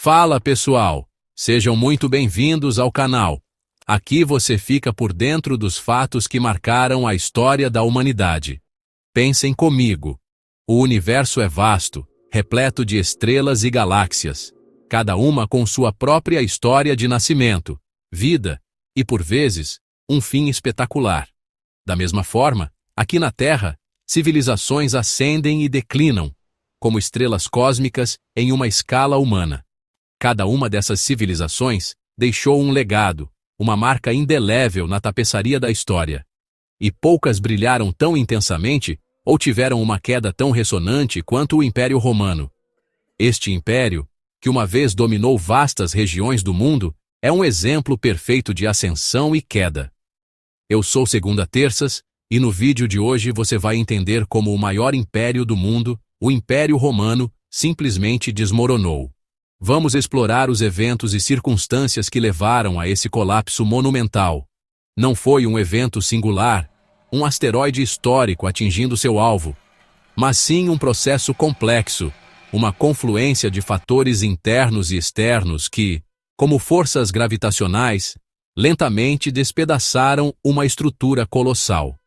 Fala pessoal, sejam muito bem-vindos ao canal. Aqui você fica por dentro dos fatos que marcaram a história da humanidade. Pensem comigo. O universo é vasto, repleto de estrelas e galáxias, cada uma com sua própria história de nascimento, vida e, por vezes, um fim espetacular. Da mesma forma, aqui na Terra, civilizações ascendem e declinam, como estrelas cósmicas em uma escala humana. Cada uma dessas civilizações deixou um legado, uma marca indelével na tapeçaria da história. E poucas brilharam tão intensamente ou tiveram uma queda tão ressonante quanto o Império Romano. Este império, que uma vez dominou vastas regiões do mundo, é um exemplo perfeito de ascensão e queda. Eu sou Segunda Terças, e no vídeo de hoje você vai entender como o maior império do mundo, o Império Romano, simplesmente desmoronou. Vamos explorar os eventos e circunstâncias que levaram a esse colapso monumental. Não foi um evento singular, um asteroide histórico atingindo seu alvo, mas sim um processo complexo, uma confluência de fatores internos e externos que, como forças gravitacionais, lentamente despedaçaram uma estrutura colossal.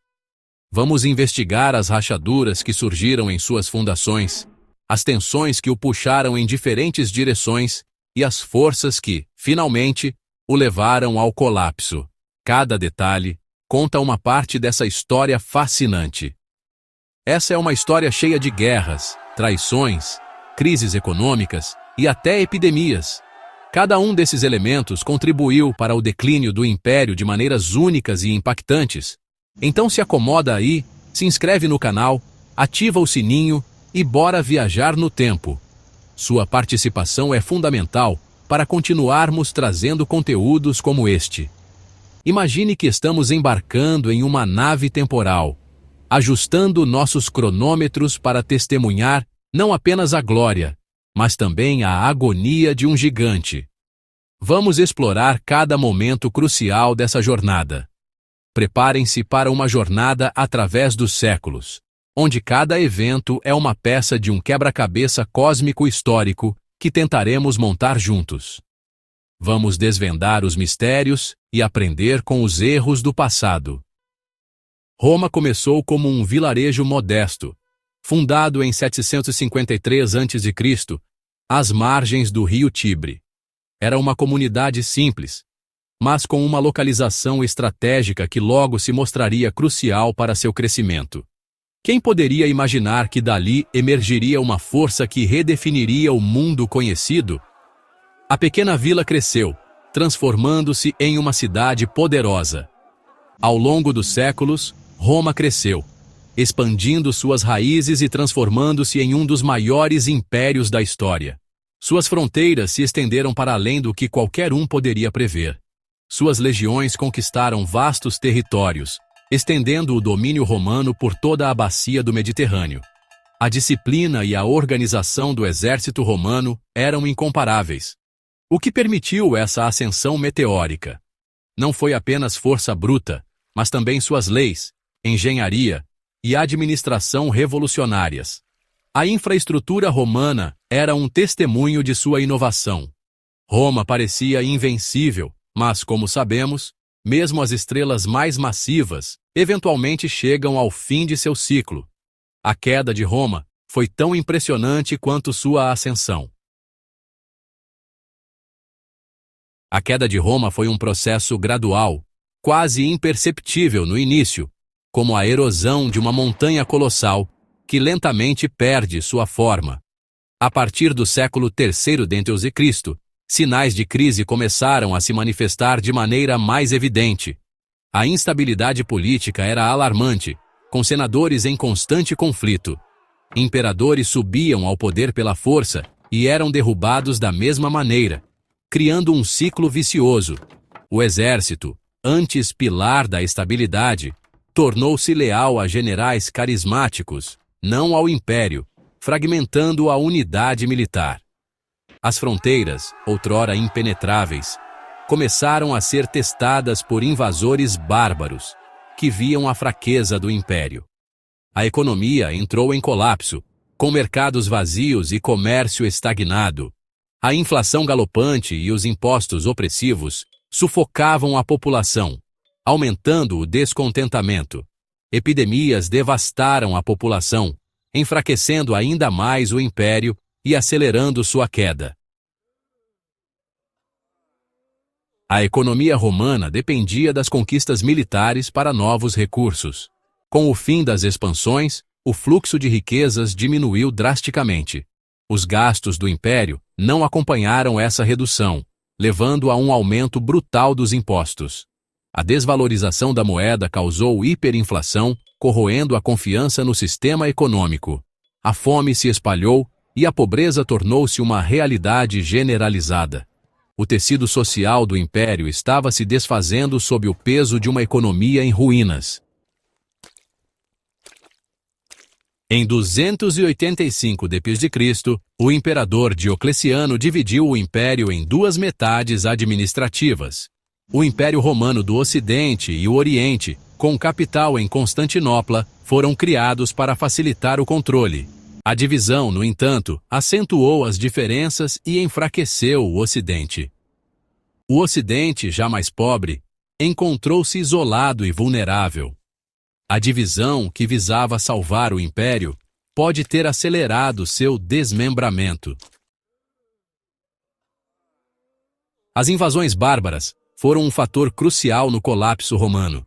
Vamos investigar as rachaduras que surgiram em suas fundações, as tensões que o puxaram em diferentes direções e as forças que, finalmente, o levaram ao colapso. Cada detalhe conta uma parte dessa história fascinante. Essa é uma história cheia de guerras, traições, crises econômicas e até epidemias. Cada um desses elementos contribuiu para o declínio do império de maneiras únicas e impactantes. Então se acomoda aí, se inscreve no canal, ativa o sininho e bora viajar no tempo. Sua participação é fundamental para continuarmos trazendo conteúdos como este. Imagine que estamos embarcando em uma nave temporal, ajustando nossos cronômetros para testemunhar não apenas a glória, mas também a agonia de um gigante. Vamos explorar cada momento crucial dessa jornada. Preparem-se para uma jornada através dos séculos, onde cada evento é uma peça de um quebra-cabeça cósmico histórico que tentaremos montar juntos. Vamos desvendar os mistérios e aprender com os erros do passado. Roma começou como um vilarejo modesto, fundado em 753 a.C., às margens do rio Tibre. Era uma comunidade simples, mas com uma localização estratégica que logo se mostraria crucial para seu crescimento. Quem poderia imaginar que dali emergiria uma força que redefiniria o mundo conhecido? A pequena vila cresceu, transformando-se em uma cidade poderosa. Ao longo dos séculos, Roma cresceu, expandindo suas raízes e transformando-se em um dos maiores impérios da história. Suas fronteiras se estenderam para além do que qualquer um poderia prever. Suas legiões conquistaram vastos territórios, estendendo o domínio romano por toda a bacia do Mediterrâneo. A disciplina e a organização do exército romano eram incomparáveis. O que permitiu essa ascensão meteórica? Não foi apenas força bruta, mas também suas leis, engenharia e administração revolucionárias. A infraestrutura romana era um testemunho de sua inovação. Roma parecia invencível, mas, como sabemos, mesmo as estrelas mais massivas eventualmente chegam ao fim de seu ciclo. A queda de Roma foi tão impressionante quanto sua ascensão. A queda de Roma foi um processo gradual, quase imperceptível no início, como a erosão de uma montanha colossal que lentamente perde sua forma. A partir do século III d.C., sinais de crise começaram a se manifestar de maneira mais evidente. A instabilidade política era alarmante, com senadores em constante conflito. Imperadores subiam ao poder pela força e eram derrubados da mesma maneira, criando um ciclo vicioso. O exército, antes pilar da estabilidade, tornou-se leal a generais carismáticos, não ao império, fragmentando a unidade militar. As fronteiras, outrora impenetráveis, começaram a ser testadas por invasores bárbaros, que viam a fraqueza do império. A economia entrou em colapso, com mercados vazios e comércio estagnado. A inflação galopante e os impostos opressivos sufocavam a população, aumentando o descontentamento. Epidemias devastaram a população, enfraquecendo ainda mais o império e acelerando sua queda. A economia romana dependia das conquistas militares para novos recursos. Com o fim das expansões, o fluxo de riquezas diminuiu drasticamente. Os gastos do império não acompanharam essa redução, levando a um aumento brutal dos impostos. A desvalorização da moeda causou hiperinflação, corroendo a confiança no sistema econômico. A fome se espalhou e a pobreza tornou-se uma realidade generalizada. O tecido social do império estava se desfazendo sob o peso de uma economia em ruínas. Em 285 d.C., o imperador Diocleciano dividiu o império em duas metades administrativas. O Império Romano do Ocidente e o Oriente, com capital em Constantinopla, foram criados para facilitar o controle. A divisão, no entanto, acentuou as diferenças e enfraqueceu o Ocidente. O Ocidente, já mais pobre, encontrou-se isolado e vulnerável. A divisão, que visava salvar o império, pode ter acelerado seu desmembramento. As invasões bárbaras foram um fator crucial no colapso romano.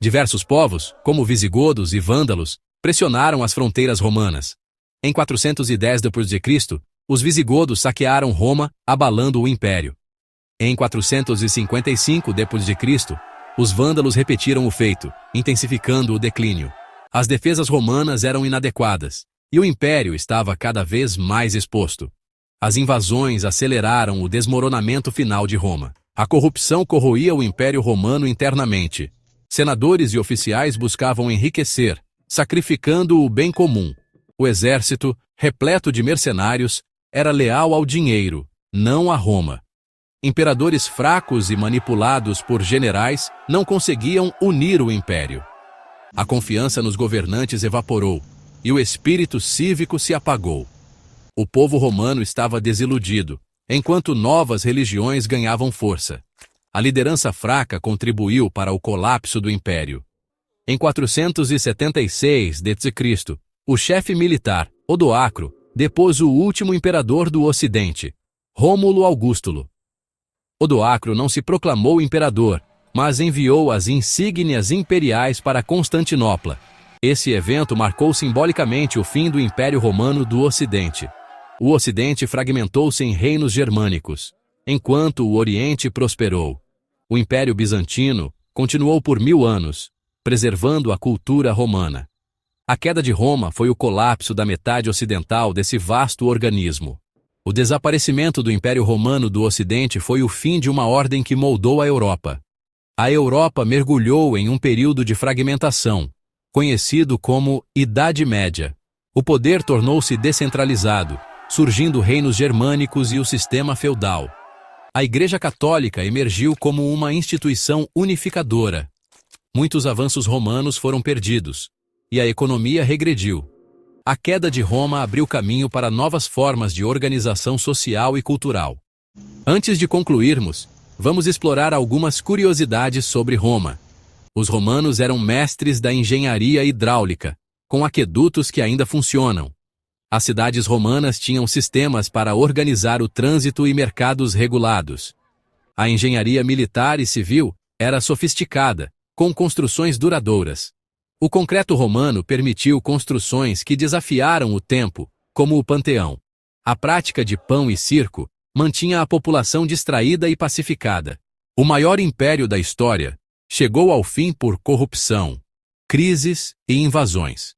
Diversos povos, como visigodos e vândalos, pressionaram as fronteiras romanas. Em 410 d.C., os visigodos saquearam Roma, abalando o império. Em 455 d.C., os vândalos repetiram o feito, intensificando o declínio. As defesas romanas eram inadequadas, e o império estava cada vez mais exposto. As invasões aceleraram o desmoronamento final de Roma. A corrupção corroía o Império Romano internamente. Senadores e oficiais buscavam enriquecer, sacrificando o bem comum. O exército, repleto de mercenários, era leal ao dinheiro, não a Roma. Imperadores fracos e manipulados por generais não conseguiam unir o império. A confiança nos governantes evaporou, e o espírito cívico se apagou. O povo romano estava desiludido, enquanto novas religiões ganhavam força. A liderança fraca contribuiu para o colapso do império. Em 476 d.C., o chefe militar, Odoacro, depôs o último imperador do Ocidente, Rômulo Augustulo. Odoacro não se proclamou imperador, mas enviou as insígnias imperiais para Constantinopla. Esse evento marcou simbolicamente o fim do Império Romano do Ocidente. O Ocidente fragmentou-se em reinos germânicos, enquanto o Oriente prosperou. O Império Bizantino continuou por 1000 anos, preservando a cultura romana. A queda de Roma foi o colapso da metade ocidental desse vasto organismo. O desaparecimento do Império Romano do Ocidente foi o fim de uma ordem que moldou a Europa. A Europa mergulhou em um período de fragmentação, conhecido como Idade Média. O poder tornou-se descentralizado, surgindo reinos germânicos e o sistema feudal. A Igreja Católica emergiu como uma instituição unificadora. Muitos avanços romanos foram perdidos, e a economia regrediu. A queda de Roma abriu caminho para novas formas de organização social e cultural. Antes de concluirmos, vamos explorar algumas curiosidades sobre Roma. Os romanos eram mestres da engenharia hidráulica, com aquedutos que ainda funcionam. As cidades romanas tinham sistemas para organizar o trânsito e mercados regulados. A engenharia militar e civil era sofisticada, com construções duradouras. O concreto romano permitiu construções que desafiaram o tempo, como o Panteão. A prática de pão e circo mantinha a população distraída e pacificada. O maior império da história chegou ao fim por corrupção, crises e invasões.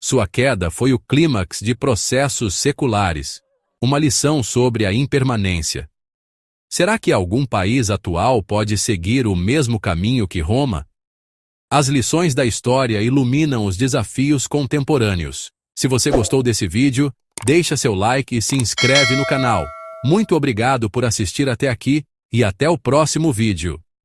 Sua queda foi o clímax de processos seculares, uma lição sobre a impermanência. Será que algum país atual pode seguir o mesmo caminho que Roma? As lições da história iluminam os desafios contemporâneos. Se você gostou desse vídeo, deixa seu like e se inscreve no canal. Muito obrigado por assistir até aqui e até o próximo vídeo.